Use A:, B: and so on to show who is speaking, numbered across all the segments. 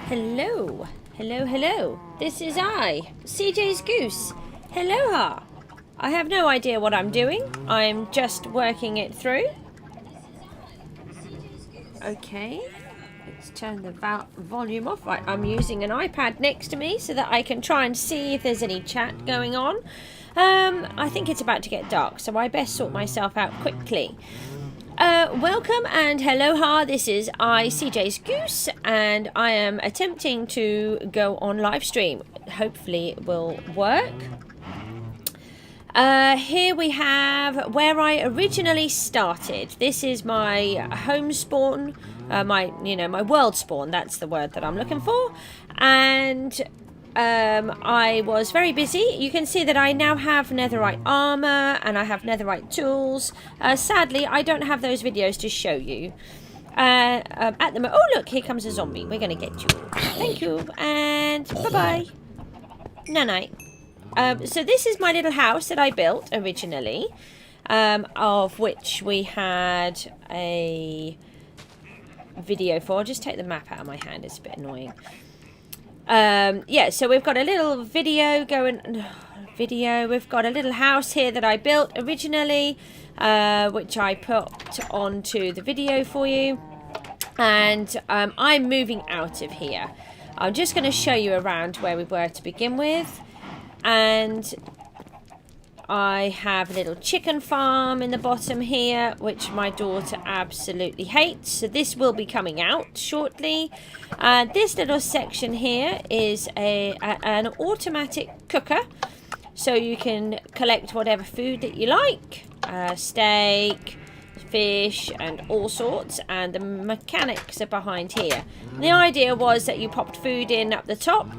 A: Hello. Hello, hello. This is I, CJSGOOSE. Hello. I have no idea what I'm doing. I'm just working it through. Okay. Let's turn the volume off. I'm using an iPad next to me so that I can try and see if there's any chat going on. I think it's about to get dark, so I best sort myself out quickly. Welcome and hello, this is I, CJSGOOSE, and I am attempting to go on live stream. Hopefully it will work. Here we have where I originally started. This is my home spawn, my world spawn. That's the word that I'm looking for. And I was very busy. You can see that I now have netherite armor and I have netherite tools. Sadly, I don't have those videos to show you. At the moment, oh look, here comes a zombie. We're gonna get you. Thank you, and bye-bye. Night-night. So this is my little house that I built originally, of which we had a video for. I'll just take the map out of my hand, it's a bit annoying. Yeah, so we've got a little video going, we've got a little house here that I built originally, which I put onto the video for you, and I'm moving out of here. I'm just going to show you around where we were to begin with. And I have a little chicken farm in the bottom here, which my daughter absolutely hates. So this will be coming out shortly. This little section here is an automatic cooker. So you can collect whatever food that you like. Steak, fish, and all sorts. And the mechanics are behind here. And the idea was that you popped food in up the top,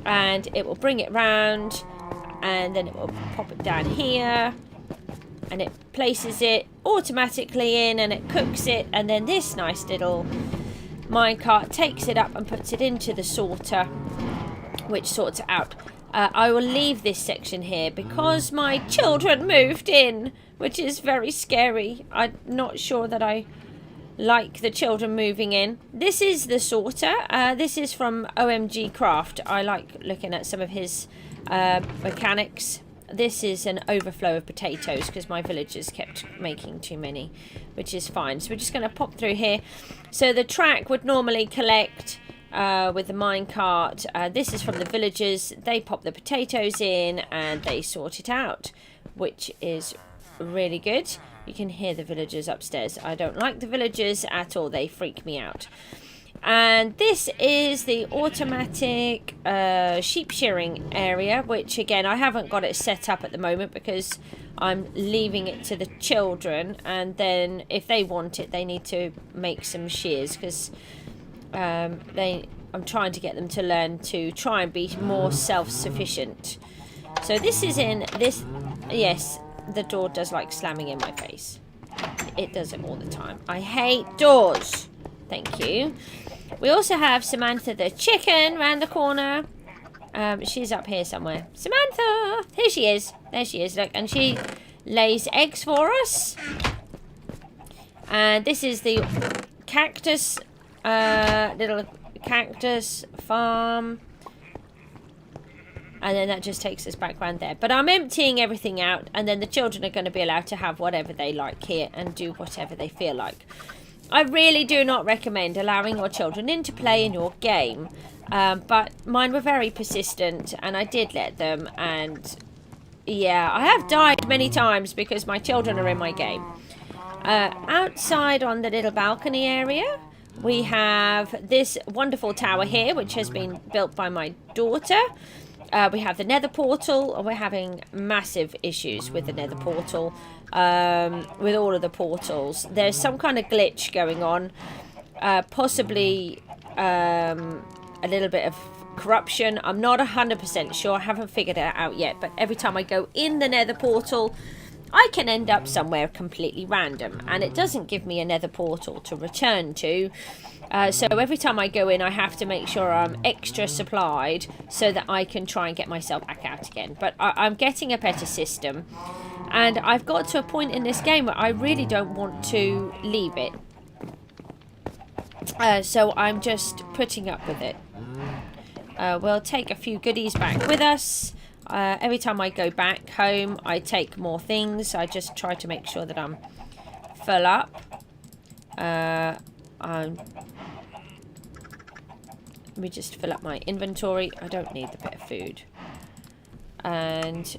A: and it will bring it round, and then it will pop it down here, and it places it automatically in, and it cooks it, and then this nice little minecart takes it up and puts it into the sorter, which sorts it out. I will leave this section here because my children moved in, which is very scary. I'm not sure that I like the children moving in. This is the sorter. This is from OMG Craft. I like looking at some of his mechanics. This is an overflow of potatoes because my villagers kept making too many, which is fine. So we're just going to pop through here. So the track would normally collect with the minecart. This is from the villagers. They pop the potatoes in and they sort it out, which is really good. You can hear the villagers upstairs. I don't like the villagers at all. They freak me out. And this is the automatic sheep shearing area, which again, I haven't got it set up at the moment because I'm leaving it to the children. And then if they want it, they need to make some shears because I'm trying to get them to learn to try and be more self-sufficient. So this is in this, yes, the door does like slamming in my face. It does it all the time. I hate doors. Thank you. We also have Samantha the chicken round the corner. She's up here somewhere. Samantha! Here she is. There she is. Look, and she lays eggs for us. And this is the cactus, little cactus farm. And then that just takes us back around there. But I'm emptying everything out. And then the children are going to be allowed to have whatever they like here. And do whatever they feel like. I really do not recommend allowing your children in to play in your game. But mine were very persistent. And I did let them. And yeah, I have died many times because my children are in my game. Outside on the little balcony area, we have this wonderful tower here. Which has been built by my daughter. We have the Nether Portal. We're having massive issues with the Nether Portal. With all of the portals. There's some kind of glitch going on. Possibly a little bit of corruption. I'm not 100% sure. I haven't figured it out yet. But every time I go in the Nether Portal, I can end up somewhere completely random. And it doesn't give me a Nether Portal to return to. So every time I go in, I have to make sure I'm extra supplied so that I can try and get myself back out again. But I'm getting a better system. And I've got to a point in this game where I really don't want to leave it. So I'm just putting up with it. We'll take a few goodies back with us. Every time I go back home, I take more things. I just try to make sure that I'm full up. Let me just fill up my inventory. I don't need the bit of food. And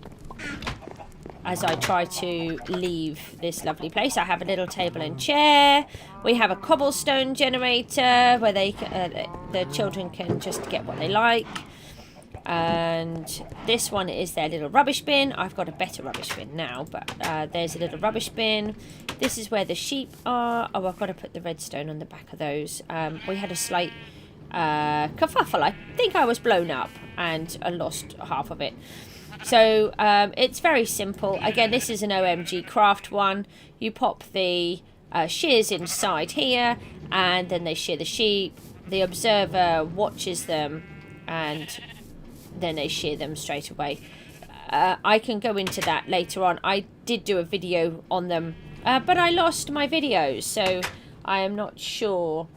A: as I try to leave this lovely place, I have a little table and chair. We have a cobblestone generator where the children can just get what they like. And this one is their little rubbish bin. I've got a better rubbish bin now, but there's a little rubbish bin. This is where the sheep are. Oh, I've got to put the redstone on the back of those. We had a slight kerfuffle. I think I was blown up and I lost half of it. So it's very simple. Again, this is an OMG craft one. You pop the shears inside here and then they shear the sheep. The observer watches them and then they shear them straight away. I can go into that later on. I did do a video on them, but I lost my videos, so I am not sure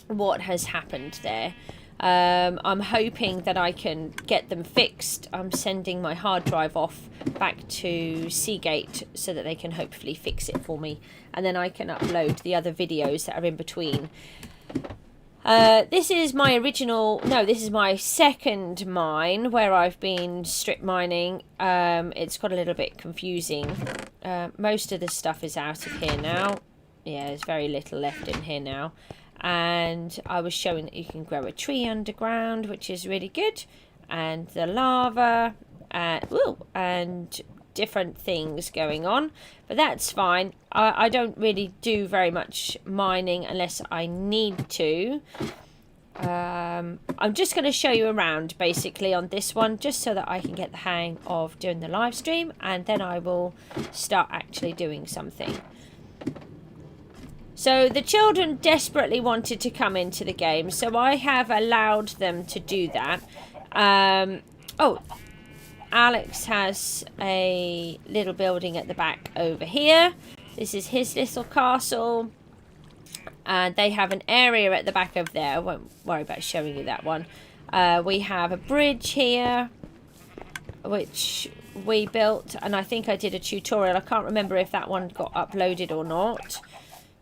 A: what has happened there. I'm hoping that I can get them fixed. I'm sending my hard drive off back to Seagate so that they can hopefully fix it for me, and then I can upload the other videos that are in between. This is my this is my second mine where I've been strip mining. It's got a little bit confusing. Most of the stuff is out of here now. Yeah, there's very little left in here now. And I was showing that you can grow a tree underground, which is really good. And the lava, and different things going on. But that's fine. I don't really do very much mining unless I need to. I'm just going to show you around basically on this one, just so that I can get the hang of doing the live stream. And then I will start actually doing something. So the children desperately wanted to come into the game, so I have allowed them to do that. Alex has a little building at the back over here. This is his little castle. And they have an area at the back of there. I won't worry about showing you that one. We have a bridge here, which we built. And I think I did a tutorial. I can't remember if that one got uploaded or not.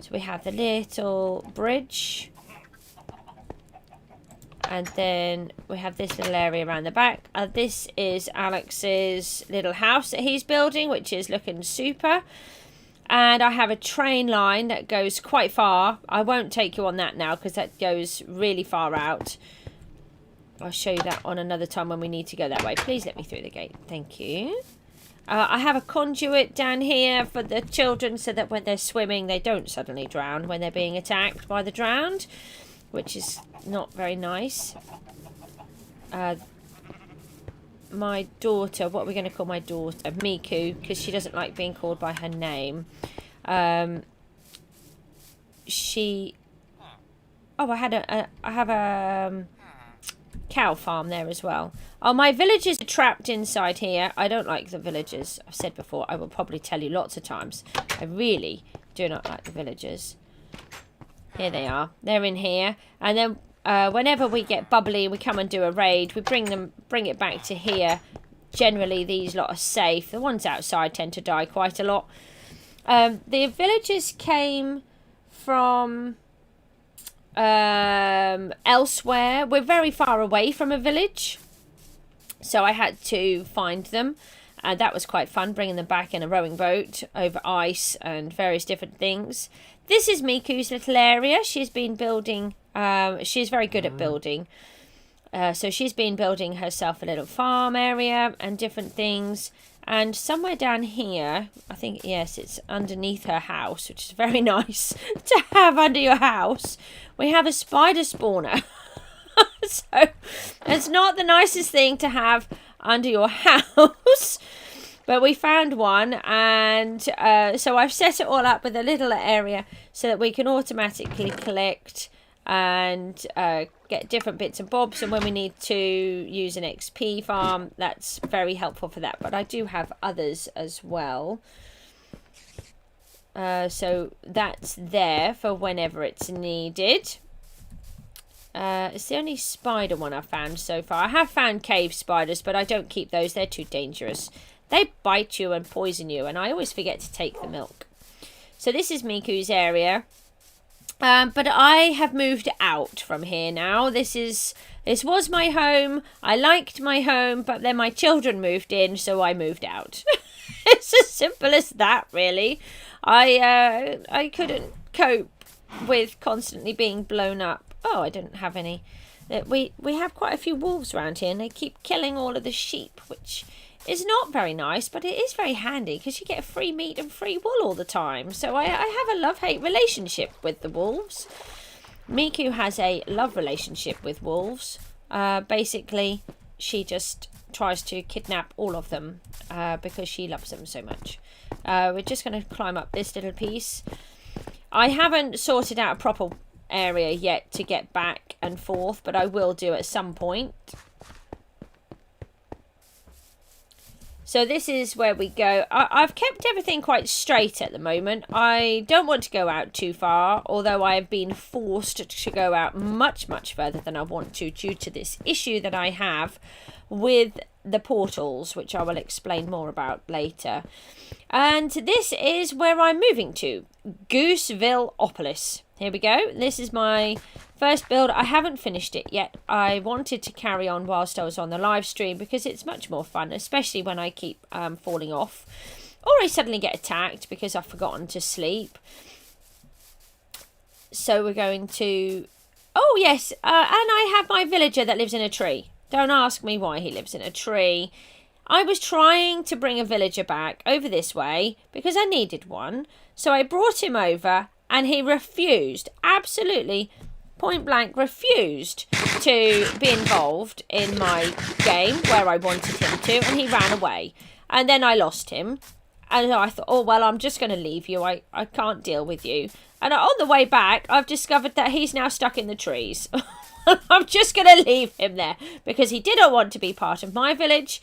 A: So we have the little bridge. And then we have this little area around the back. This is Alex's little house that he's building, which is looking super. And I have a train line that goes quite far. I won't take you on that now because that goes really far out. I'll show you that on another time when we need to go that way. Please let me through the gate. Thank you. I have a conduit down here for the children so that when they're swimming, they don't suddenly drown when they're being attacked by the drowned, which is not very nice. My daughter, what are we going to call my daughter? Miku, because she doesn't like being called by her name. I have a cow farm there as well. Oh, my villagers are trapped inside here. I don't like the villagers. I've said before, I will probably tell you lots of times. I really do not like the villagers. Here they are. They're in here. And then whenever we get bubbly, we come and do a raid. We bring it back to here. Generally, these lot are safe. The ones outside tend to die quite a lot. The villagers came from elsewhere. We're very far away from a village, so I had to find them. That was quite fun, bringing them back in a rowing boat over ice and various different things. This is Miku's little area. She's been building. She's very good at building. So she's been building herself a little farm area and different things. And somewhere down here, I think, yes, it's underneath her house, which is very nice to have under your house. We have a spider spawner. So it's not the nicest thing to have under your house. But we found one, and so I've set it all up with a little area so that we can automatically collect and get different bits and bobs. And when we need to use an XP farm, that's very helpful for that. But I do have others as well. So that's there for whenever it's needed. It's the only spider one I've found so far. I have found cave spiders, but I don't keep those. They're too dangerous. They bite you and poison you, and I always forget to take the milk. So this is Miku's area. But I have moved out from here now. This was my home. I liked my home, but then my children moved in, so I moved out. It's as simple as that, really. I couldn't cope with constantly being blown up. Oh, I didn't have any. We have quite a few wolves around here, and they keep killing all of the sheep, which is not very nice, but it is very handy because you get free meat and free wool all the time. So I have a love-hate relationship with the wolves. Miku has a love relationship with wolves. Basically, she just tries to kidnap all of them because she loves them so much. We're just going to climb up this little piece. I haven't sorted out a proper area yet to get back and forth, but I will do at some point. So this is where we go. I've kept everything quite straight at the moment. I don't want to go out too far, although I have been forced to go out much, much further than I want to due to this issue that I have with the portals, which I will explain more about later. And this is where I'm moving to, Goosevilleopolis. Here we go. This is my first build. I haven't finished it yet. I wanted to carry on whilst I was on the live stream because it's much more fun, especially when I keep falling off. Or I suddenly get attacked because I've forgotten to sleep. So we're going to... Oh, yes. And I have my villager that lives in a tree. Don't ask me why he lives in a tree. I was trying to bring a villager back over this way because I needed one. So I brought him over and he refused. Absolutely point blank refused to be involved in my game where I wanted him to, and he ran away. And then I lost him, and I thought, oh well, I'm just going to leave you. I can't deal with you. And on the way back, I've discovered that he's now stuck in the trees. I'm just going to leave him there because he didn't want to be part of my village,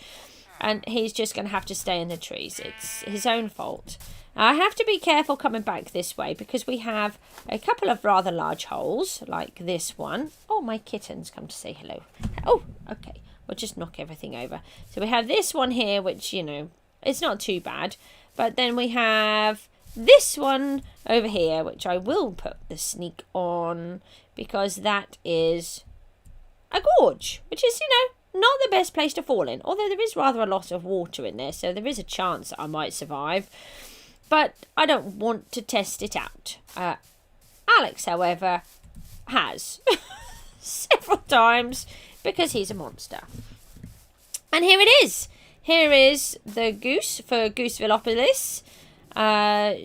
A: and he's just going to have to stay in the trees. It's his own fault. I have to be careful coming back this way because we have a couple of rather large holes like this one. Oh, my kitten's come to say hello. Oh, okay. We'll just knock everything over. So we have this one here, which, you know, it's not too bad. But then we have this one over here, which I will put the sneak on because that is a gorge, which is, you know, not the best place to fall in. Although there is rather a lot of water in there, so there is a chance that I might survive. But I don't want to test it out. Alex, however, has several times because he's a monster. And here it is. Here is the goose for Goosevilleopolis.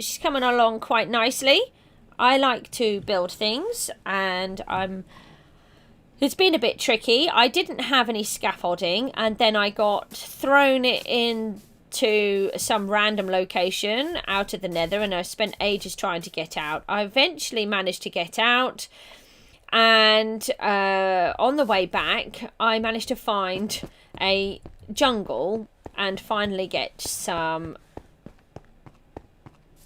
A: She's coming along quite nicely. I like to build things, and it's been a bit tricky. I didn't have any scaffolding, and then I got thrown in to some random location out of the nether, and I spent ages trying to get out. I eventually managed to get out, and on the way back I managed to find a jungle and finally get some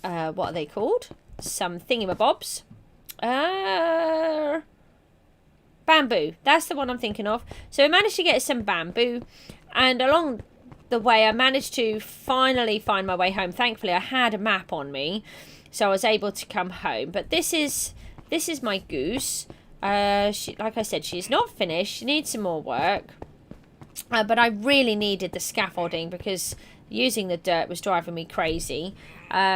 A: what are they called? Some thingamabobs. Bamboo. That's the one I'm thinking of. So I managed to get some bamboo, and along the way I managed to finally find my way home. Thankfully I had a map on me, so I was able to come home. But this is my goose. Like I said, she's not finished. She needs some more work. But I really needed the scaffolding because using the dirt was driving me crazy.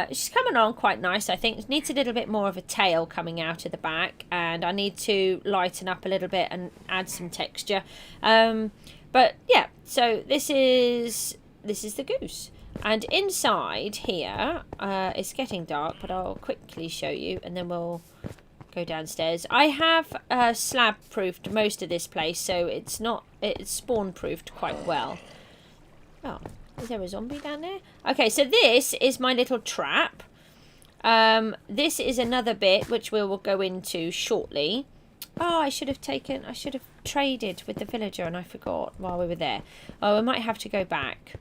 A: She's coming on quite nice, I think. Needs a little bit more of a tail coming out of the back, and I need to lighten up a little bit and add some texture. But yeah, so this is the goose. And inside here, it's getting dark, but I'll quickly show you, and then we'll go downstairs. I have slab-proofed most of this place, so it's spawn-proofed quite well. Oh, is there a zombie down there? Okay, so this is my little trap. This is another bit which we will go into shortly. Oh, I should have traded with the villager, and I forgot while we were there. Oh, we might have to go back.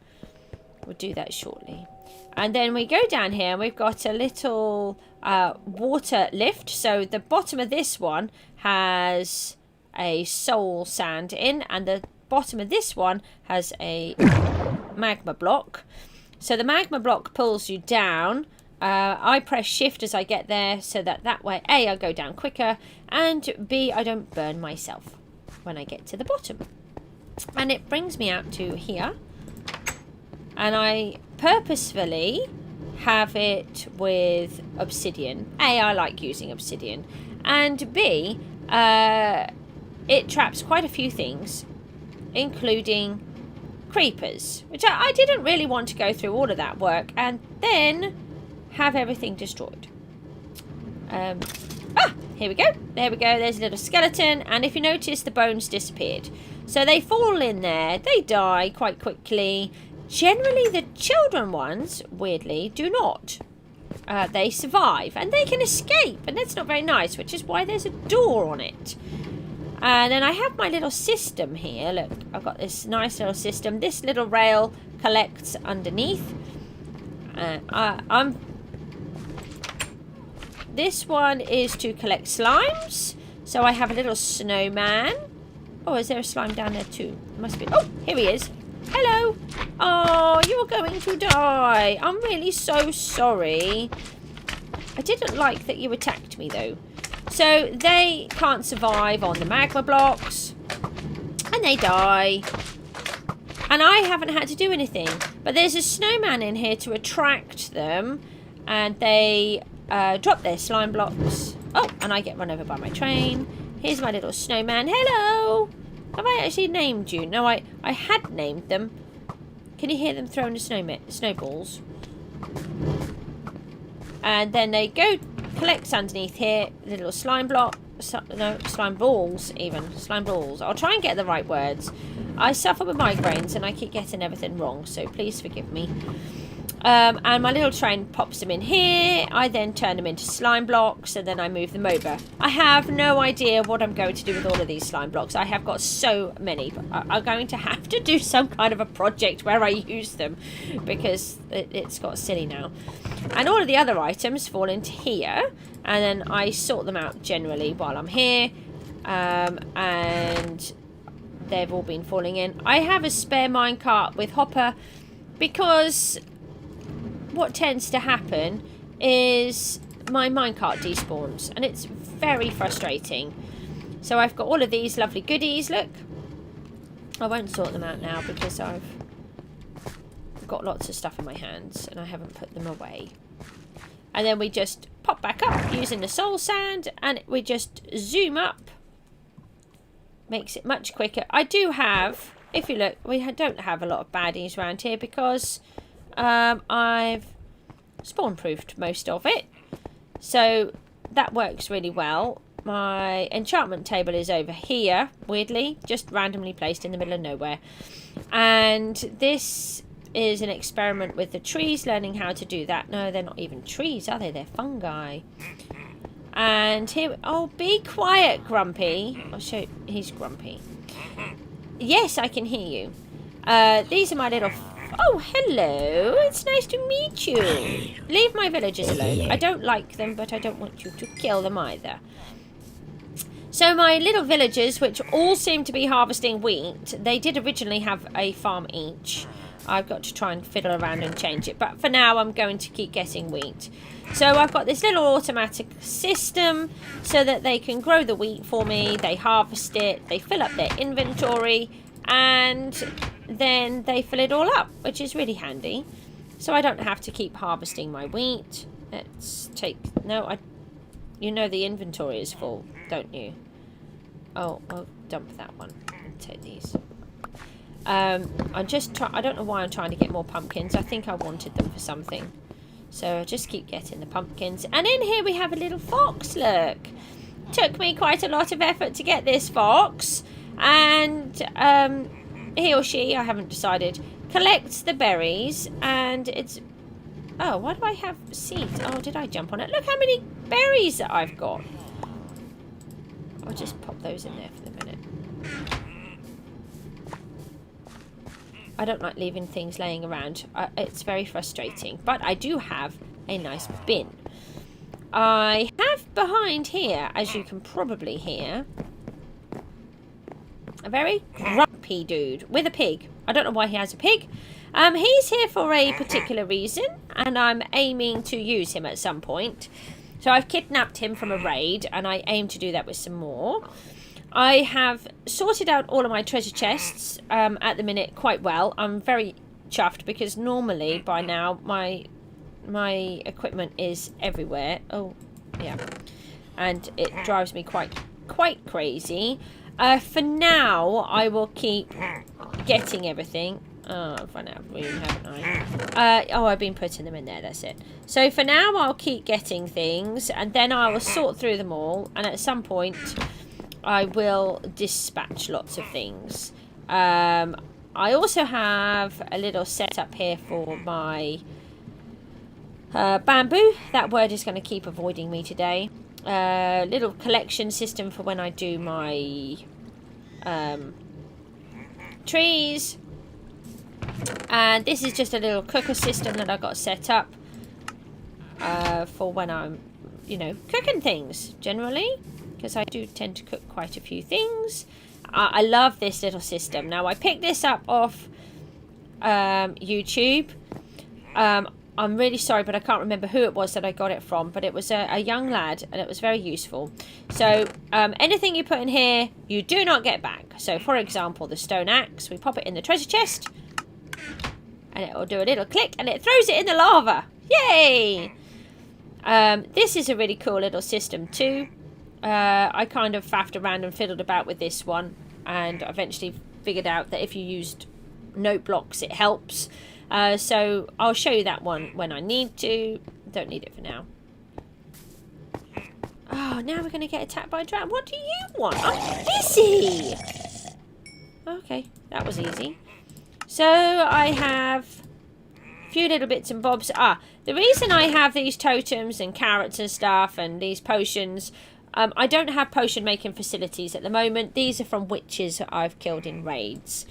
A: We'll do that shortly. And then we go down here, and we've got a little water lift. So the bottom of this one has a soul sand in, and the bottom of this one has a magma block. So the magma block pulls you down. I press shift as I get there, so that way A, I go down quicker, and B, I don't burn myself when I get to the bottom. And it brings me out to here, and I purposefully have it with obsidian. A, I like using obsidian, and B, it traps quite a few things, including creepers, which I didn't really want to go through all of that work and then have everything destroyed. Here we go. There we go. There's a little skeleton, and if you notice, the bones disappeared. So they fall in there. They die quite quickly. Generally, the children ones, weirdly, do not. They survive, and they can escape, and that's not very nice, which is why there's a door on it. And then I have my little system here. Look, I've got this nice little system. This little rail collects underneath. This one is to collect slimes. So I have a little snowman. Oh, is there a slime down there too? Must be. Oh, here he is. Hello. Oh, you're going to die. I'm really so sorry. I didn't like that you attacked me though. So they can't survive on the magma blocks, and they die, and I haven't had to do anything, but there's a snowman in here to attract them, and they drop their slime blocks. Oh, and I get run over by my train. Here's my little snowman. Hello. Have I actually named you? No, I had named them. Can you hear them throwing the snowballs? And then they go collect underneath here, the little slime block, no, slime balls even, slime balls. I'll try and get the right words. I suffer with migraines and I keep getting everything wrong, so please forgive me. And my little train pops them in here. I then turn them into slime blocks, and then I move them over. I have no idea what I'm going to do with all of these slime blocks. I have got so many, but I'm going to have to do some kind of a project where I use them, because it's got silly now. And all of the other items fall into here, and then I sort them out generally while I'm here. And they've all been falling in. I have a spare minecart with hopper, because what tends to happen is my minecart despawns, and it's very frustrating. So I've got all of these lovely goodies. Look, I won't sort them out now because I've got lots of stuff in my hands and I haven't put them away. And then we just pop back up using the soul sand, and we just zoom up. Makes it much quicker. I do have, if you look, we don't have a lot of baddies around here because I've spawn-proofed most of it. So that works really well. My enchantment table is over here, weirdly, just randomly placed in the middle of nowhere. And this is an experiment with the trees, learning how to do that. No, they're not even trees, are they? They're fungi. And here, oh, be quiet, Grumpy. I'll show you, he's grumpy. Yes, I can hear you. These are my little... Oh, hello. It's nice to meet you. Leave my villagers alone. I don't like them, but I don't want you to kill them either. So my little villagers, which all seem to be harvesting wheat, they did originally have a farm each. I've got to try and fiddle around and change it, but for now I'm going to keep getting wheat. So I've got this little automatic system so that they can grow the wheat for me, they harvest it, they fill up their inventory, and then they fill it all up, which is really handy. So I don't have to keep harvesting my wheat. Let's take... No, you know the inventory is full, don't you? Oh, I'll dump that one and take these. I don't know why I'm trying to get more pumpkins. I think I wanted them for something. So I just keep getting the pumpkins. And in here we have a little fox, look. Took me quite a lot of effort to get this fox. And he or she, I haven't decided, collects the berries. And it's... Oh, why do I have seeds? Oh, did I jump on it? Look how many berries that I've got. I'll just pop those in there for the minute. I don't like leaving things laying around. It's very frustrating. But I do have a nice bin. I have behind here, as you can probably hear, a very grumpy dude with a pig. I don't know why he has a pig. He's here for a particular reason, and I'm aiming to use him at some point. So I've kidnapped him from a raid, and I aim to do that with some more. I have sorted out all of my treasure chests at the minute quite well. I'm very chuffed because normally by now my equipment is everywhere. Oh, yeah. And it drives me quite crazy. For now, I will keep getting everything. Oh, I've run out of room, haven't I? Oh, I've been putting them in there, that's it. So for now, I'll keep getting things, and then I will sort through them all, and at some point, I will dispatch lots of things. I also have a little setup here for my bamboo. That word is going to keep avoiding me today. Little collection system for when I do my trees. And this is just a little cooker system that I got set up for when I'm, you know, cooking things generally, because I do tend to cook quite a few things. I love this little system. Now, I picked this up off YouTube. I'm really sorry, but I can't remember who it was that I got it from, but it was a young lad, and it was very useful. So anything you put in here, you do not get back. So, for example, the stone axe, we pop it in the treasure chest, and it will do a little click, and it throws it in the lava. Yay! This is a really cool little system too. I kind of faffed around and fiddled about with this one, and eventually figured out that if you used note blocks, it helps. So I'll show you that one when I need to. Don't need it for now. Oh, now we're going to get attacked by a dragon. What do you want? I'm busy! Okay, that was easy. So I have a few little bits and bobs. The reason I have these totems and carrots and stuff and these potions, I don't have potion making facilities at the moment. These are from witches I've killed in raids.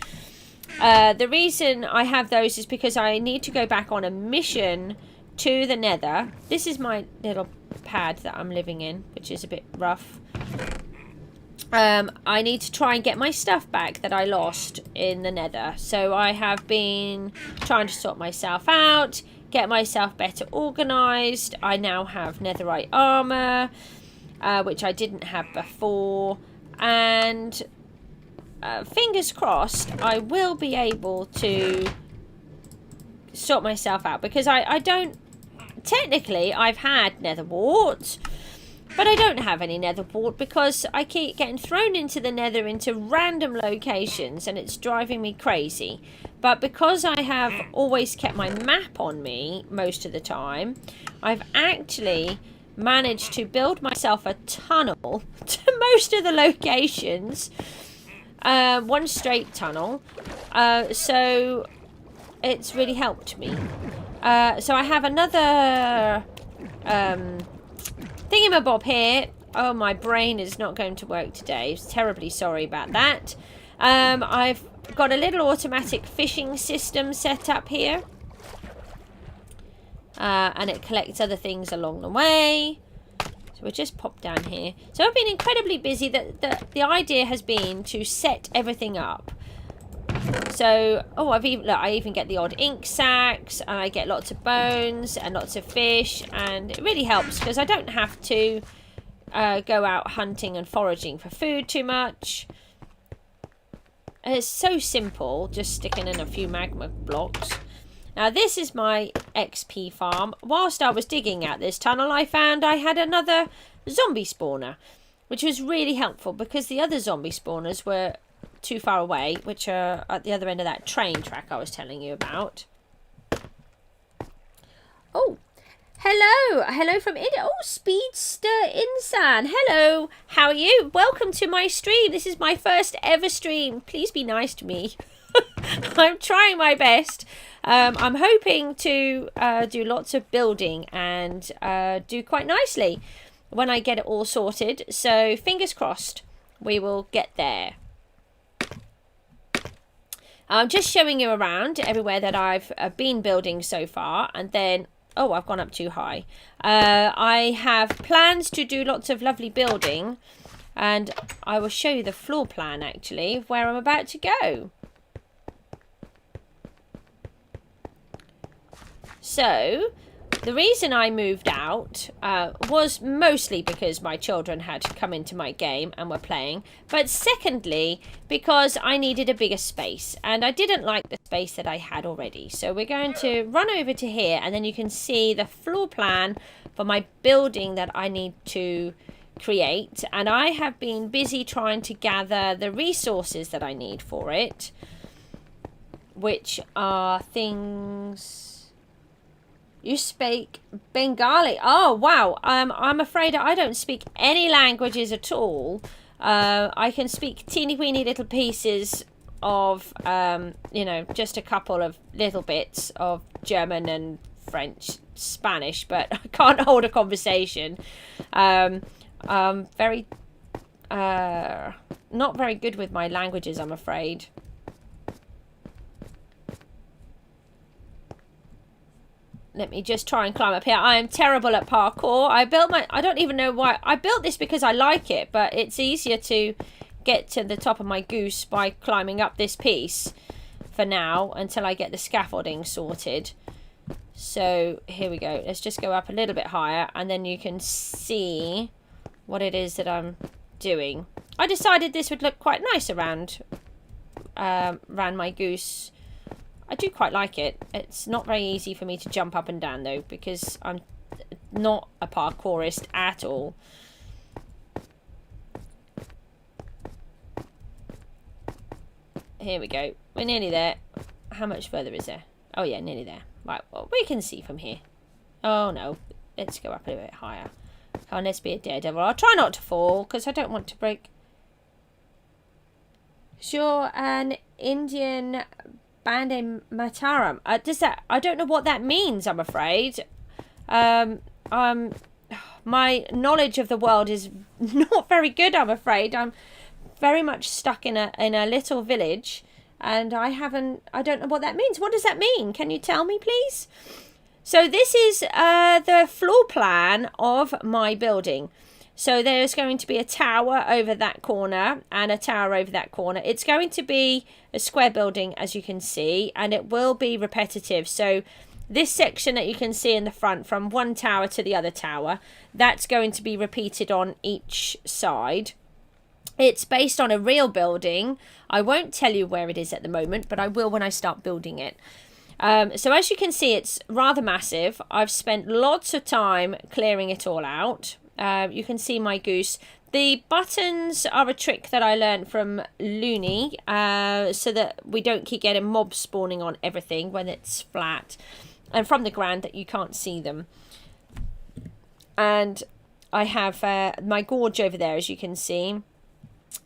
A: The reason I have those is because I need to go back on a mission to the Nether. This is my little pad that I'm living in, which is a bit rough. I need to try and get my stuff back that I lost in the Nether. So I have been trying to sort myself out, get myself better organised. I now have netherite armour, which I didn't have before. And fingers crossed, I will be able to sort myself out. Because I don't... Technically, I've had nether wart, but I don't have any nether wart because I keep getting thrown into the nether into random locations and it's driving me crazy. But because I have always kept my map on me most of the time, I've actually managed to build myself a tunnel to most of the locations. One straight tunnel. So it's really helped me. So I have another thingamabob here. Oh, my brain is not going to work today. I'm terribly sorry about that. I've got a little automatic fishing system set up here. And it collects other things along the way. So we'll just pop down here. So I've been incredibly busy. The idea has been to set everything up. So, oh, I even get the odd ink sacks, and I get lots of bones and lots of fish, and it really helps because I don't have to go out hunting and foraging for food too much. And it's so simple, just sticking in a few magma blocks. Now, this is my XP farm. Whilst I was digging out this tunnel, I found I had another zombie spawner, which was really helpful because the other zombie spawners were too far away, which are at the other end of that train track I was telling you about. Oh, hello from India. Oh, Speedster Insan, hello, how are you? Welcome to my stream. This is my first ever stream. Please be nice to me. I'm trying my best. I'm hoping to do lots of building and do quite nicely when I get it all sorted. So fingers crossed we will get there. I'm just showing you around everywhere that I've been building so far. And then, oh, I've gone up too high. I have plans to do lots of lovely building And I will show you the floor plan, actually, of where I'm about to go. So, the reason I moved out was mostly because my children had come into my game and were playing. But secondly, because I needed a bigger space. And I didn't like the space that I had already. So we're going to run over to here. And then you can see the floor plan for my building that I need to create. And I have been busy trying to gather the resources that I need for it. Which are things... You speak Bengali. Oh, wow. I'm afraid I don't speak any languages at all. I can speak teeny weeny little pieces of, you know, just a couple of little bits of German and French, Spanish, but I can't hold a conversation. Very, not very good with my languages, I'm afraid. Let me just try and climb up here. I am terrible at parkour. I don't even know why. I built this because I like it, but it's easier to get to the top of my goose by climbing up this piece for now until I get the scaffolding sorted. So here we go. Let's just go up a little bit higher and then you can see what it is that I'm doing. I decided this would look quite nice around my goose. I do quite like it. It's not very easy for me to jump up and down though, because I'm not a parkourist at all. Here we go. We're nearly there. How much further is there? Oh yeah, nearly there. Right, well, we can see from here. Oh no. Let's go up a little bit higher. Come on, let's be a daredevil. I'll try not to fall, because I don't want to break. Sure, an Indian... Bande Mataram. I don't know what that means, I'm afraid. My knowledge of the world is not very good, I'm afraid. I'm very much stuck in a little village and I don't know what that means. What does that mean? Can you tell me, please? So this is the floor plan of my building. So there's going to be a tower over that corner and a tower over that corner. It's going to be a square building, as you can see, and it will be repetitive. So this section that you can see in the front from one tower to the other tower, that's going to be repeated on each side. It's based on a real building. I won't tell you where it is at the moment, but I will when I start building it. So as you can see, it's rather massive. I've spent lots of time clearing it all out. You can see my goose. The buttons are a trick that I learned from Looney, so that we don't keep getting mobs spawning on everything when it's flat and from the ground that you can't see them. And I have my gorge over there, as you can see.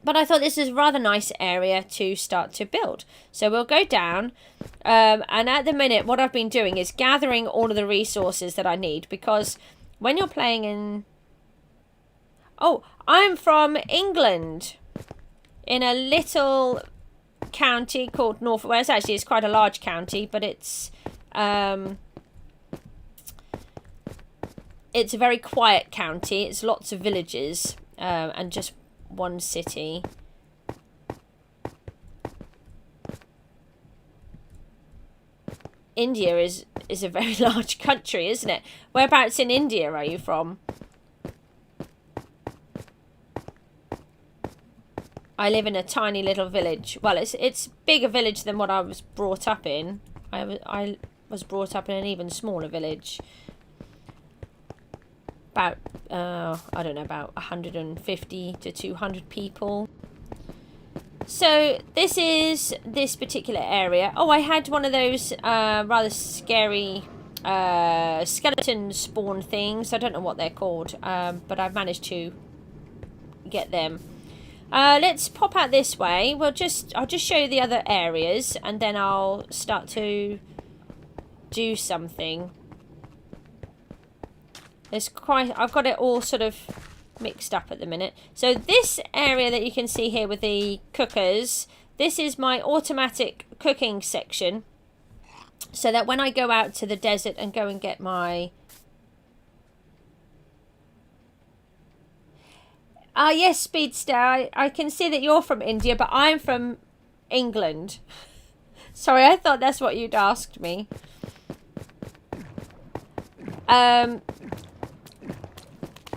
A: But I thought this is a rather nice area to start to build. So we'll go down. And at the minute, what I've been doing is gathering all of the resources that I need. Because when you're playing in... Oh, I'm from England, in a little county called North Wales. Actually, it's quite a large county, but it's a very quiet county. It's lots of villages and just one city. India is a very large country, isn't it? Whereabouts in India are you from? I live in a tiny little village. Well, it's bigger village than what I was brought up in. I was brought up in an even smaller village. About, I don't know, about 150 to 200 people. So this is this particular area. Oh, I had one of those rather scary skeleton spawn things. I don't know what they're called, but I've managed to get them. Let's pop out this way. I'll just show you the other areas and then I'll start to do something. I've got it all sort of mixed up at the minute. So this area that you can see here with the cookers, this is my automatic cooking section. So that when I go out to the desert and go and get my... Ah, yes, Speedster. I can see that you're from India, but I'm from England. Sorry, I thought that's what you'd asked me.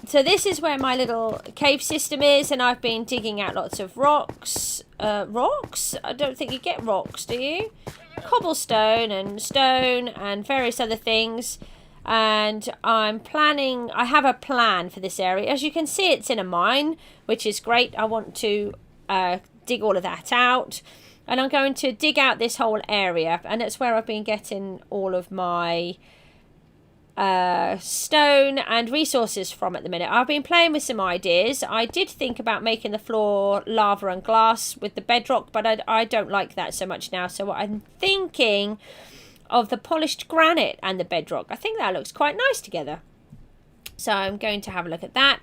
A: So this is where my little cave system is, and I've been digging out lots of rocks. Rocks? I don't think you get rocks, do you? Cobblestone and stone and various other things. And I have a plan for this area. As you can see, it's in a mine, which is great. I want to dig all of that out. And I'm going to dig out this whole area. And that's where I've been getting all of my stone and resources from at the minute. I've been playing with some ideas. I did think about making the floor lava and glass with the bedrock, but I don't like that so much now. So what I'm thinking of the polished granite and the bedrock. I think that looks quite nice together. So I'm going to have a look at that.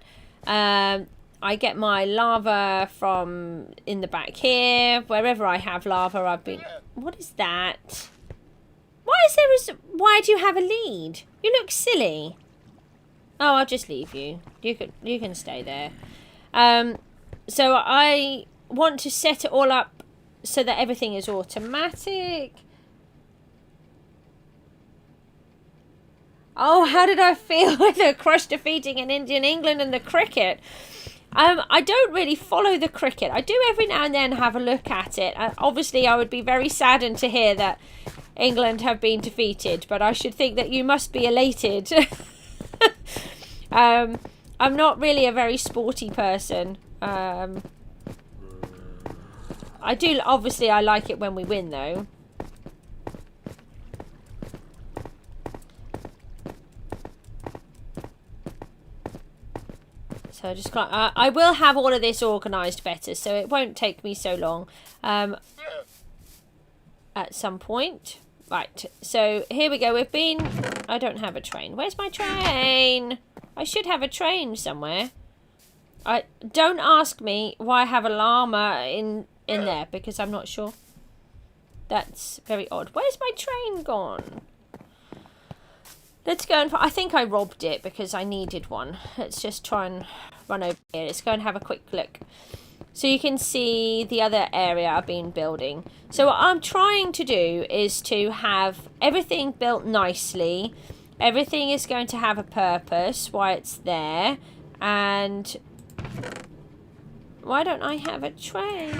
A: I get my lava from in the back here. Wherever I have lava, I've been... What is that? Why do you have a lead? You look silly. Oh, I'll just leave you. You can stay there. So I want to set it all up so that everything is automatic. Oh, how did I feel with the crush defeating in Indian England and the cricket? I don't really follow the cricket. I do every now and then have a look at it. Obviously, I would be very saddened to hear that England have been defeated, but I should think that you must be elated. I'm not really a very sporty person. I like it when we win, though. So I will have all of this organised better, so it won't take me so long at some point. Right, so here we go. I don't have a train. Where's my train? I should have a train somewhere. Don't ask me why I have a llama in there, because I'm not sure. That's very odd. Where's my train gone? Let's go and... I think I robbed it because I needed one. Let's just try and run over here. Let's go and have a quick look. So you can see the other area I've been building. So what I'm trying to do is to have everything built nicely. Everything is going to have a purpose, why it's there. And why don't I have a train?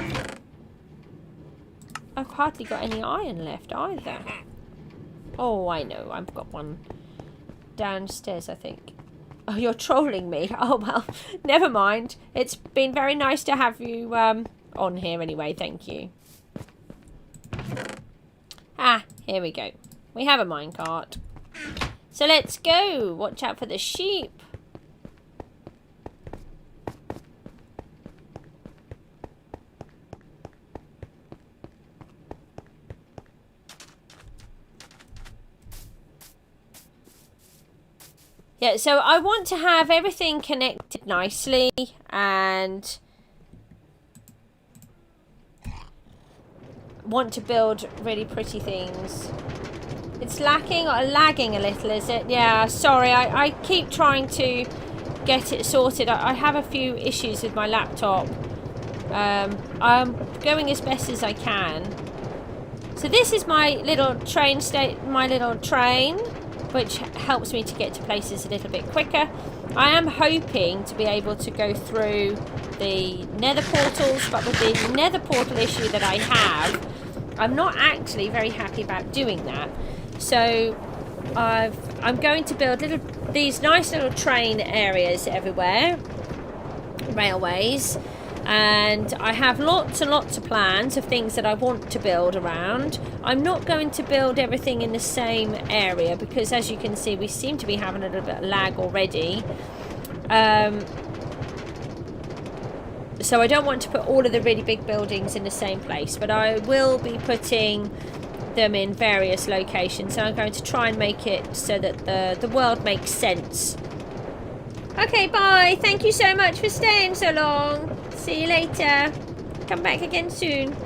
A: I've hardly got any iron left either. Oh, I know. I've got one downstairs, I think. Oh, you're trolling me. Oh, well, never mind. It's been very nice to have you on here anyway. Thank you. Ah, here we go. We have a minecart. So let's go. Watch out for the sheep. Yeah, so I want to have everything connected nicely and want to build really pretty things. It's lagging a little, is it? Yeah, sorry, I keep trying to get it sorted. I have a few issues with my laptop. I'm going as best as I can. So this is my little train which helps me to get to places a little bit quicker. I am hoping to be able to go through the Nether Portals, but with the Nether Portal issue that I have, I'm not actually very happy about doing that. So I'm going to build these nice little train areas everywhere, railways, and I have lots and lots of plans of things that I want to build around. I'm not going to build everything in the same area because, as you can see, we seem to be having a little bit of lag already. So I don't want to put all of the really big buildings in the same place, but I will be putting them in various locations. So I'm going to try and make it so that the world makes sense. Okay, bye. Thank you so much for staying so long. See you later. Come back again soon.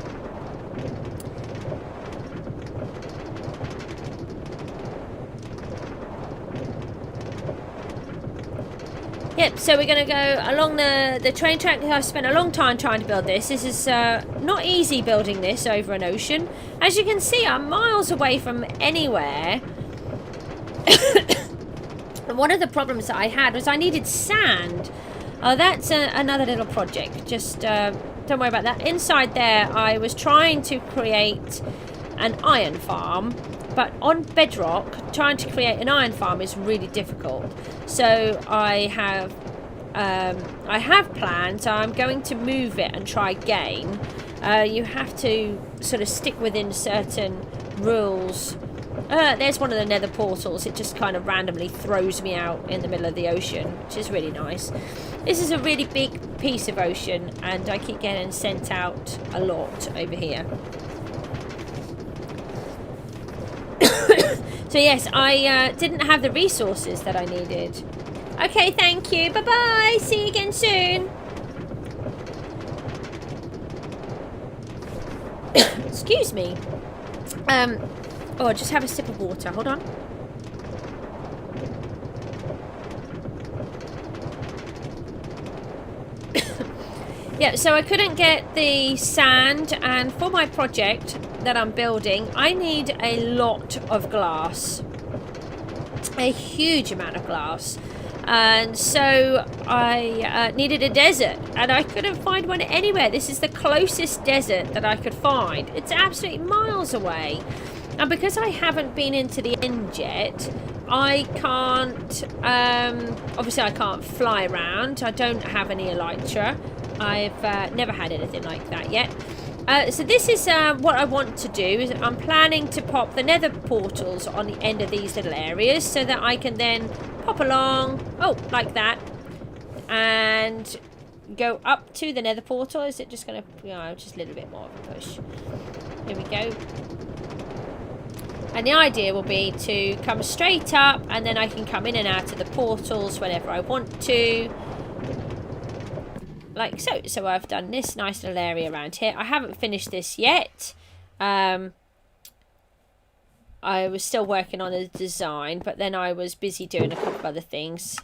A: Yeah, Yep, so we're going to go along the train track. I spent a long time trying to build this. This is not easy building this over an ocean. As you can see, I'm miles away from anywhere. And one of the problems that I had was I needed sand. That's another little project. Just don't worry about that. Inside there, I was trying to create an iron farm. But on Bedrock, trying to create an iron farm is really difficult. So I have plans. I'm going to move it and try again. You have to sort of stick within certain rules. There's one of the Nether Portals. It just kind of randomly throws me out in the middle of the ocean, which is really nice. This is a really big piece of ocean, and I keep getting sent out a lot over here. So yes, I didn't have the resources that I needed. Okay, thank you. Bye-bye. See you again soon. Excuse me. Oh, just have a sip of water. Hold on. Yeah, so I couldn't get the sand, and for my project that I'm building, I need a lot of glass. A huge amount of glass. And so I needed a desert, and I couldn't find one anywhere. This is the closest desert that I could find. It's absolutely miles away. And because I haven't been into the end yet, I can't, obviously I can't fly around. I don't have any elytra. I've never had anything like that yet. So this is what I want to do. Is I'm planning to pop the Nether Portals on the end of these little areas so that I can then pop along, like that, and go up to the Nether Portal. Is it just going to, just a little bit more of a push. Here we go. And the idea will be to come straight up, and then I can come in and out of the portals whenever I want to. Like so. So I've done this nice little area around here. I haven't finished this yet. I was still working on a design, but then I was busy doing a couple of other things.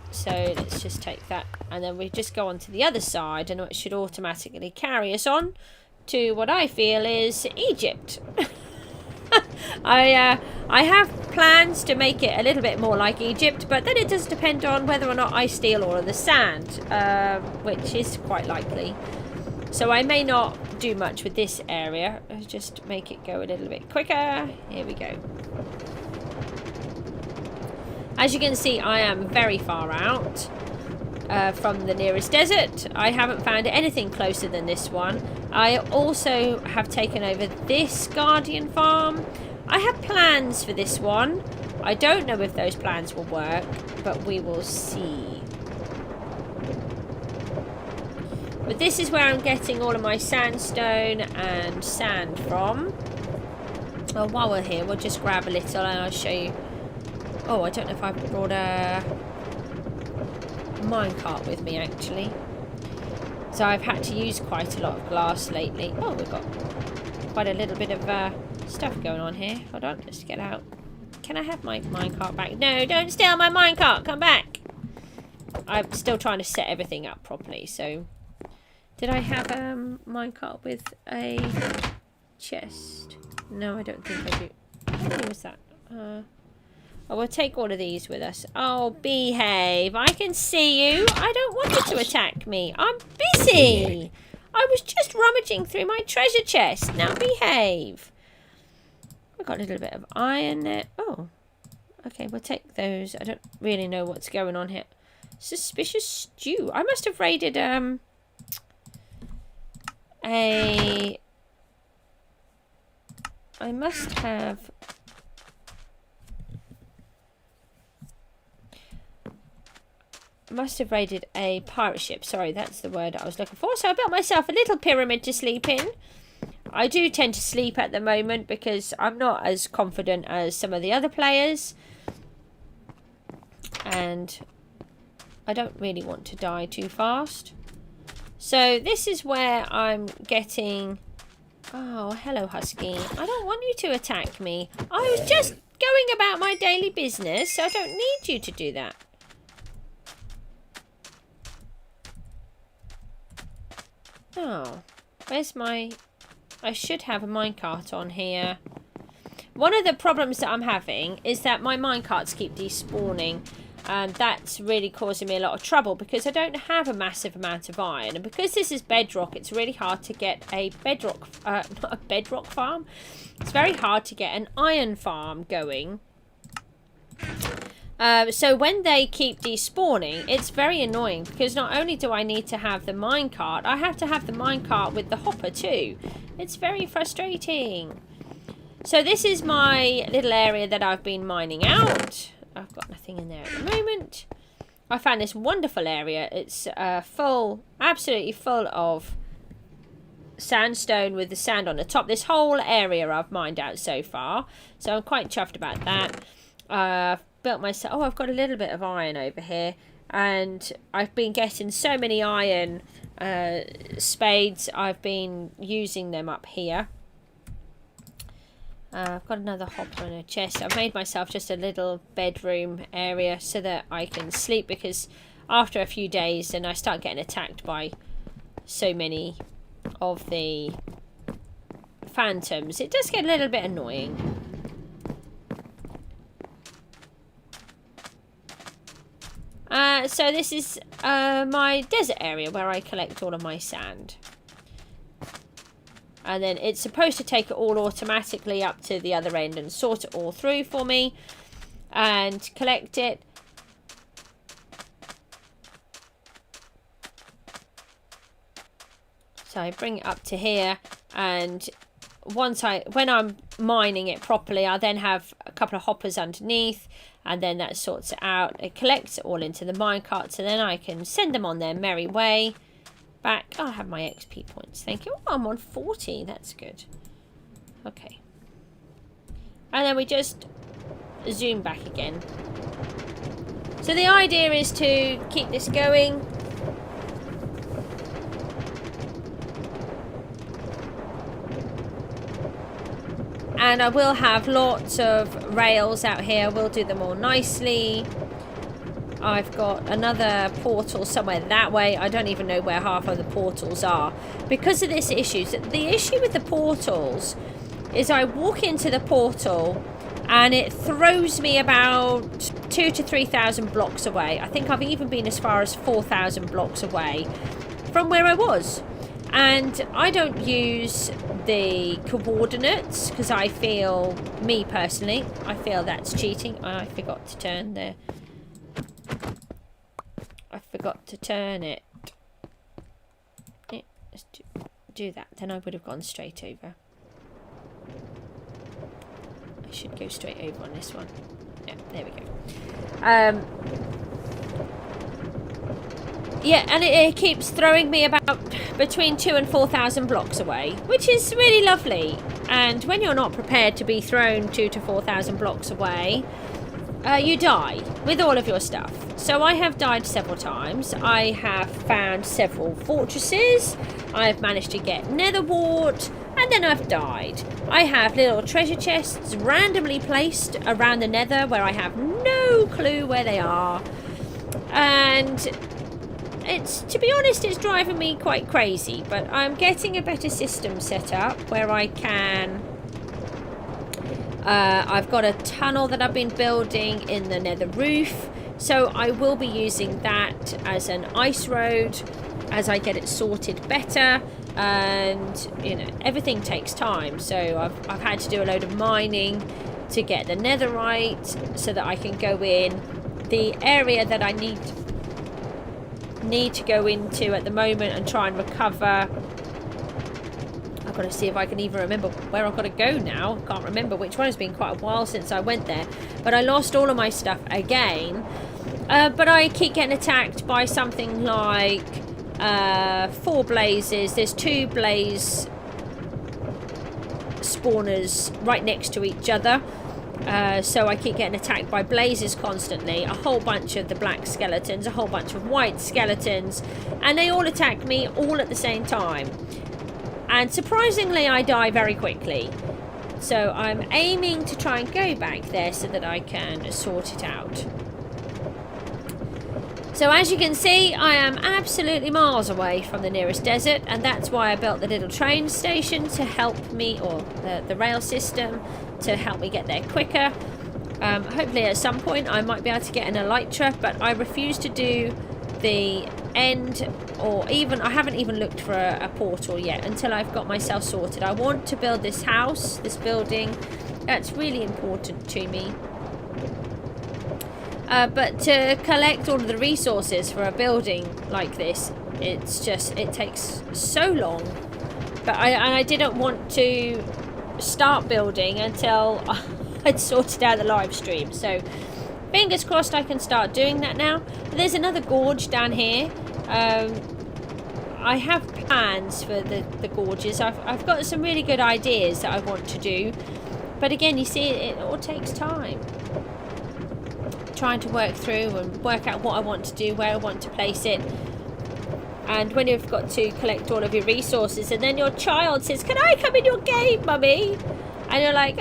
A: So let's just take that, and then we just go on to the other side, and it should automatically carry us on to what I feel is Egypt. I have plans to make it a little bit more like Egypt, but then it does depend on whether or not I steal all of the sand, which is quite likely. So I may not do much with this area. Let's just make it go a little bit quicker. Here we go. As you can see, I am very far out from the nearest desert. I haven't found anything closer than this one. I also have taken over this Guardian farm. I have plans for this one. I don't know if those plans will work, but we will see. But this is where I'm getting all of my sandstone and sand from. Well, while we're here, we'll just grab a little and I'll show you. Oh, I don't know if I've brought a minecart with me, actually. So I've had to use quite a lot of glass lately. Oh, we've got quite a little bit of stuff going on here. Hold on, let's get out. Can I have my minecart back? No, don't steal my minecart. Come back. I'm still trying to set everything up properly. So, did I have a minecart with a chest? No, I don't think I do. How many was that? Oh, we'll take all of these with us. Oh, behave. I can see you. I don't want you to attack me. I'm busy. I was just rummaging through my treasure chest. Now behave. I've got a little bit of iron there. Oh, okay, we'll take those. I don't really know what's going on here. Suspicious stew. I must have raided, I must have... raided a pirate ship. Sorry, that's the word I was looking for. So I built myself a little pyramid to sleep in. I do tend to sleep at the moment because I'm not as confident as some of the other players. And I don't really want to die too fast. So this is where I'm getting... Oh, hello, Husky. I don't want you to attack me. I was just going about my daily business. I don't need you to do that. Oh, where's my... I should have a minecart on here. One of the problems that I'm having is that my minecarts keep desspawning. And that's really causing me a lot of trouble because I don't have a massive amount of iron. And because this is bedrock, it's really hard to get a bedrock... not a bedrock farm. It's very hard to get an iron farm going. So when they keep despawning, it's very annoying because not only do I need to have the minecart, I have to have the minecart with the hopper too. It's very frustrating. So this is my little area that I've been mining out. I've got nothing in there at the moment. I found this wonderful area. It's full, absolutely full of sandstone with the sand on the top. This whole area I've mined out so far. So I'm quite chuffed about that. Built myself... Oh, I've got a little bit of iron over here. And I've been getting so many iron spades. I've been using them up here. I've got another hopper and a chest. I've made myself just a little bedroom area so that I can sleep. Because after a few days, then I start getting attacked by so many of the phantoms. It does get a little bit annoying. So this is my desert area where I collect all of my sand. And then it's supposed to take it all automatically up to the other end and sort it all through for me. And collect it. So I bring it up to here. And when I'm mining it properly, I then have a couple of hoppers underneath. And then that sorts it out. It collects it all into the minecarts. And then I can send them on their merry way. Back. Oh, I have my XP points. Thank you. Oh, I'm on 40. That's good. Okay. And then we just zoom back again. So the idea is to keep this going. And I will have lots of rails out here. We'll do them all nicely. I've got another portal somewhere that way. I don't even know where half of the portals are. Because of this issue. So the issue with the portals is I walk into the portal and it throws me about 2,000 to 3,000 blocks away. I think I've even been as far as 4,000 blocks away from where I was. And I don't use the coordinates because I feel, me personally, I feel that's cheating. I forgot to turn the... I forgot to turn it. Yeah, let's do that. Then I would have gone straight over. I should go straight over on this one. Yeah, there we go. Yeah, and it keeps throwing me about between 2,000 and 4,000 blocks away, which is really lovely. And when you're not prepared to be thrown 2,000 to 4,000 blocks away, you die with all of your stuff. So I have died several times. I have found several fortresses. I've managed to get nether wart, and then I've died. I have little treasure chests randomly placed around the nether where I have no clue where they are. And it's, to be honest, it's driving me quite crazy. But I'm getting a better system set up where I can... I've got a tunnel that I've been building in the nether roof. So I will be using that as an ice road as I get it sorted better. And, you know, everything takes time. So I've had to do a load of mining to get the netherite so that I can go in. The area that I need to go into at the moment and try and recover. I've got to see if I can even remember where I've got to go now. I can't remember which one. It's been quite a while since I went there. But I lost all of my stuff again. But I keep getting attacked by something like 4 blazes. There's 2 blaze spawners right next to each other. So I keep getting attacked by blazes constantly. A whole bunch of the black skeletons, a whole bunch of white skeletons. And they all attack me all at the same time. And surprisingly, I die very quickly. So I'm aiming to try and go back there so that I can sort it out. So as you can see, I am absolutely miles away from the nearest desert, and that's why I built the little train station to help me, or the rail system to help me get there quicker. Hopefully at some point I might be able to get an elytra, but I refuse to do the end, or even, I haven't even looked for a portal yet until I've got myself sorted. I want to build this house, this building. That's really important to me. But to collect all of the resources for a building like this, it's just, it takes so long. But I didn't want to start building until I'd sorted out the live stream. So fingers crossed I can start doing that now. There's another gorge down here. I have plans for the gorges. I've got some really good ideas that I want to do. But again, you see, it all takes time. Trying to work through and work out what I want to do, where I want to place it. And when you've got to collect all of your resources, and then your child says, "Can I come in your game, mummy?" And you're like,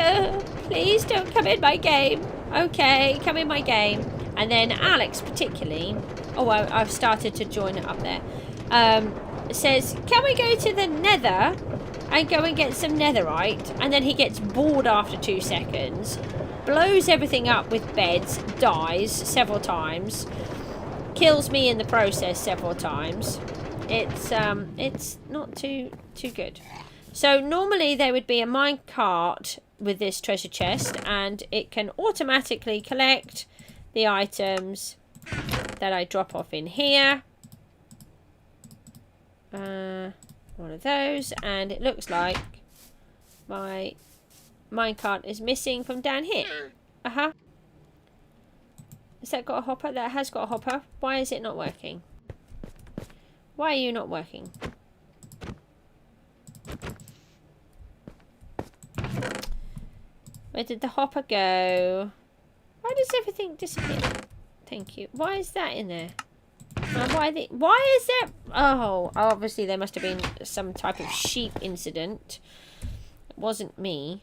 A: "Please don't come in my game." "Okay, come in my game." And then Alex particularly, I've started to join it up there, says, "Can we go to the nether and go and get some netherite?" And then he gets bored after 2 seconds, blows everything up with beds, dies several times, kills me in the process several times. It's not too good. So normally there would be a minecart with this treasure chest, and it can automatically collect the items that I drop off in here. One of those, and it looks like my minecart is missing from down here. Has that got a hopper? That has got a hopper. Why is it not working? Why are you not working? Where did the hopper go? Why does everything disappear? Thank you. Why is that in there? Why is there... Oh, obviously there must have been some type of sheep incident. It wasn't me.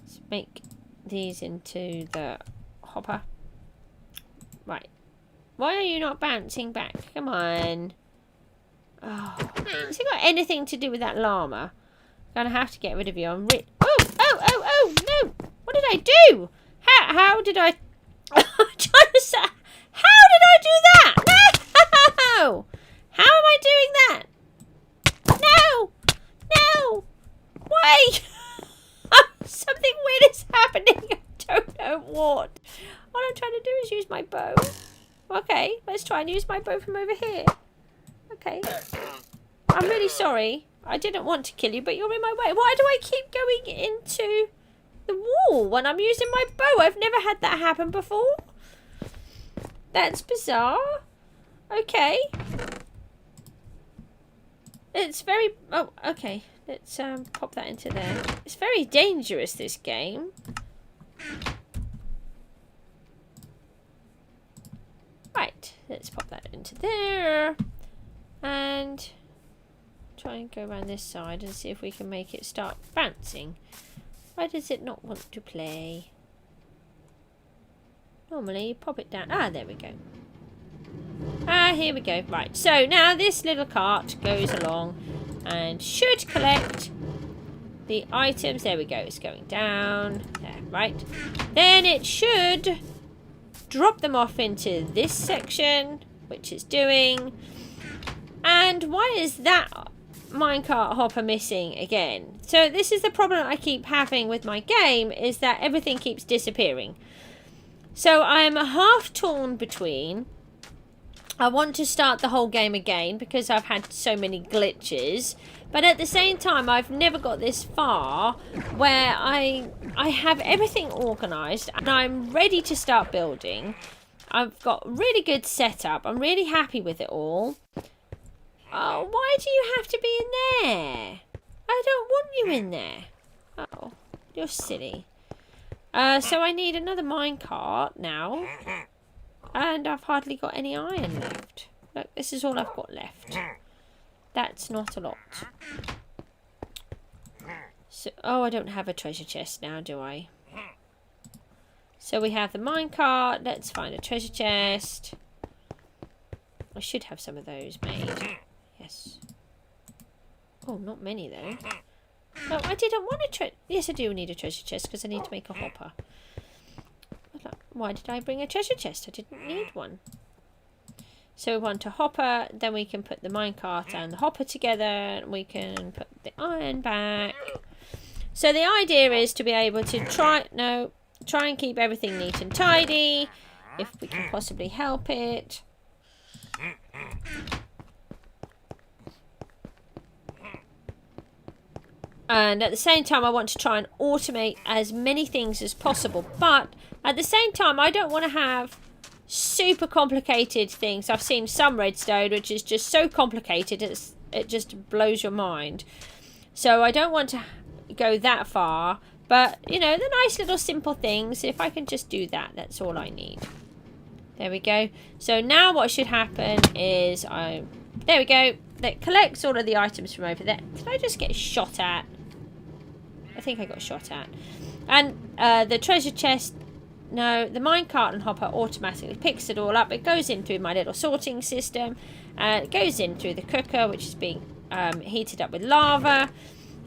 A: Let's make these into the hopper. Right. Why are you not bouncing back? Come on. Oh. Has it got anything to do with that llama? Gonna have to get rid of you. I'm Oh, no! What did I do? How did I... I'm trying to say... How did I do that? No! How am I doing that? No! No! Why? Something weird is happening. I don't know what. All I'm trying to do is use my bow. Okay, let's try and use my bow from over here. Okay. I'm really sorry. I didn't want to kill you, but you're in my way. Why do I keep going into the wall when I'm using my bow? I've never had that happen before. That's bizarre. Okay. It's very... Oh, okay. Let's pop that into there. It's very dangerous, this game. Right. Let's pop that into there. And try and go around this side and see if we can make it start bouncing. Why does it not want to play? Normally, you pop it down. Ah, there we go. Ah, here we go. Right, so now this little cart goes along and should collect the items. There we go. It's going down. There, right. Then it should drop them off into this section, which it's doing. And why is that minecart hopper missing again? So this is the problem I keep having with my game, is that everything keeps disappearing. So I'm half torn between, I want to start the whole game again because I've had so many glitches, but at the same time I've never got this far where I have everything organised and I'm ready to start building. I've got really good setup. I'm really happy with it all. Oh, why do you have to be in there? I don't want you in there. Oh, you're silly. So I need another minecart now. And I've hardly got any iron left. Look, this is all I've got left. That's not a lot. So, oh, I don't have a treasure chest now, do I? So we have the minecart. Let's find a treasure chest. I should have some of those made. Yes. Oh, not many though. No, I didn't want a treasure. Yes, I do need a treasure chest because I need to make a hopper. Why did I bring a treasure chest? I didn't need one. So we want a hopper. Then we can put the minecart and the hopper together. We can put the iron back. So the idea is to be able to try and keep everything neat and tidy, if we can possibly help it. And at the same time, I want to try and automate as many things as possible. But at the same time, I don't want to have super complicated things. I've seen some redstone, which is just so complicated, it just blows your mind. So I don't want to go that far. But, you know, the nice little simple things, if I can just do that, that's all I need. There we go. So now what should happen is there we go. That collects all of the items from over there. Did I just get shot at? I think I got shot at. And the treasure chest, no, the minecart and hopper automatically picks it all up. It goes in through my little sorting system. It goes in through the cooker, which is being heated up with lava.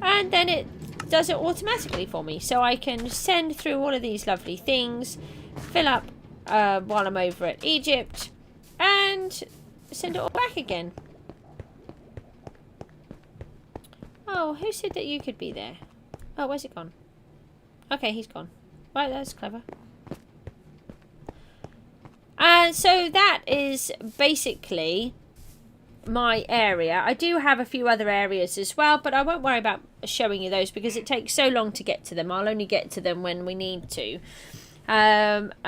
A: And then it does it automatically for me. So I can send through all of these lovely things, fill up while I'm over at Egypt, and send it all back again. Oh, who said that you could be there? Oh, where's it gone? Okay, he's gone. Right, that's clever. And so that is basically my area. I do have a few other areas as well, but I won't worry about showing you those because it takes so long to get to them. I'll only get to them when we need to.